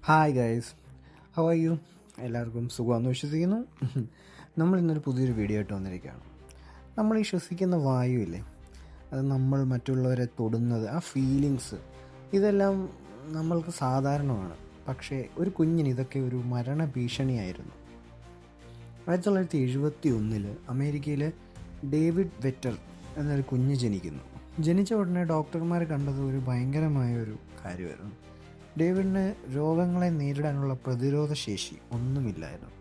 Hi guys, how are you? എല്ലാവർക്കും സുഖമാണെന്ന് വിശ്വസിക്കുന്നു. നമ്മൾ ഇന്നൊരു പുതിയൊരു വീഡിയോ ആയിട്ട് വന്നിരിക്കുകയാണ്. നമ്മൾ ഈ ശ്വസിക്കുന്ന വായു ഇല്ലേ, അത് നമ്മൾ മറ്റുള്ളവരെ തൊടുന്നത്, ആ ഫീലിങ്സ്, ഇതെല്ലാം നമ്മൾക്ക് സാധാരണമാണ്. പക്ഷേ ഒരു കുഞ്ഞിന് ഇതൊക്കെ ഒരു മരണ ഭീഷണിയായിരുന്നു. 1971 അമേരിക്കയിൽ ഡേവിഡ് വെറ്റർ എന്നൊരു കുഞ്ഞ് ജനിക്കുന്നു. ജനിച്ച ഉടനെ ഡോക്ടർമാർ കണ്ടത് ഒരു ഭയങ്കരമായ ഒരു കാര്യമായിരുന്നു. ഡേവിഡിന് രോഗങ്ങളെ നേരിടാനുള്ള പ്രതിരോധ ശേഷി ഒന്നുമില്ലായിരുന്നു.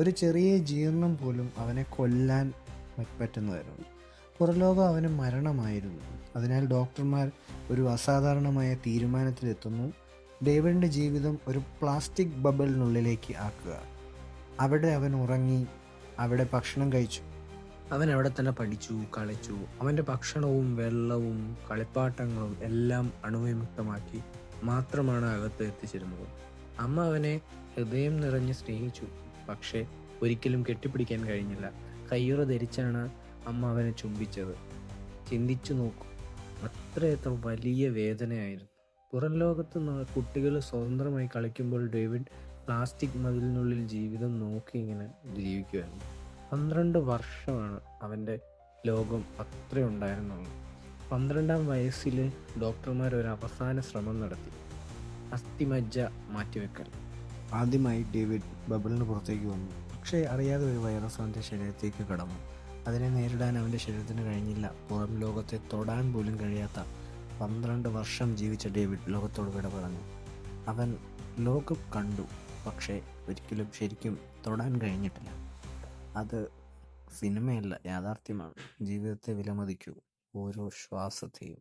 ഒരു ചെറിയ ജീർണം പോലും അവനെ കൊല്ലാൻ പറ്റുന്നതായിരുന്നു. പുറലോകം അവന് മരണമായിരുന്നു. അതിനാൽ ഡോക്ടർമാർ ഒരു അസാധാരണമായ തീരുമാനത്തിലെത്തുന്നു: ഡേവിഡിൻ്റെ ജീവിതം ഒരു പ്ലാസ്റ്റിക് ബബിളിനുള്ളിലേക്ക് ആക്കുക. അവിടെ അവൻ ഉറങ്ങി, അവിടെ ഭക്ഷണം കഴിച്ചു, അവൻ അവിടെ തന്നെ പഠിച്ചു, കളിച്ചു. അവൻ്റെ ഭക്ഷണവും വെള്ളവും കളിപ്പാട്ടങ്ങളും എല്ലാം അണുവിമുക്തമാക്കി മാത്രമാണ് അകത്ത് എത്തിച്ചിരുന്നത്. അമ്മ അവനെ ഹൃദയം നിറഞ്ഞ് സ്നേഹിച്ചു, പക്ഷേ ഒരിക്കലും കെട്ടിപ്പിടിക്കാൻ കഴിഞ്ഞില്ല. കയ്യുറ ധരിച്ചാണ് അമ്മ അവനെ ചുംബിച്ചത്. ചിന്തിച്ചു നോക്കൂ, അത്രയത്ര വലിയ വേദനയായിരുന്നു. പുറം ലോകത്ത് കുട്ടികൾ സ്വതന്ത്രമായി കളിക്കുമ്പോൾ ഡേവിഡ് പ്ലാസ്റ്റിക് മതിലിനുള്ളിൽ ജീവിതം നോക്കി ഇങ്ങനെ ജീവിക്കുമായിരുന്നു. 12 വർഷമാണ് അവൻ്റെ ലോകം അത്രയുണ്ടായിരുന്നുള്ളൂ. 12ാം വയസ്സിൽ ഡോക്ടർമാർ ഒരു അവസാന ശ്രമം നടത്തി: അസ്ഥിമജ്ജ മാറ്റിവെക്കൽ. ആദ്യമായി ഡേവിഡ് ബബിളിന് പുറത്തേക്ക് വന്നു. പക്ഷേ അറിയാതെ ഒരു വൈറസ് അവൻ്റെ ശരീരത്തേക്ക് കടന്നു. അതിനെ നേരിടാൻ അവൻ്റെ ശരീരത്തിന് കഴിഞ്ഞില്ല. പുറം ലോകത്തെ തൊടാൻ പോലും കഴിയാത്ത 12 വർഷം ജീവിച്ച ഡേവിഡ് ലോകത്തോട് വിട പറഞ്ഞു. അവൻ ലോകം കണ്ടു, പക്ഷേ ഒരിക്കലും ശരിക്കും തൊടാൻ കഴിഞ്ഞിട്ടില്ല. അത് സിനിമയല്ല, യാഥാർത്ഥ്യമാണ്. ജീവിതത്തെ വിലമതിക്കൂ, ഓരോ ശ്വാസത്തെയും.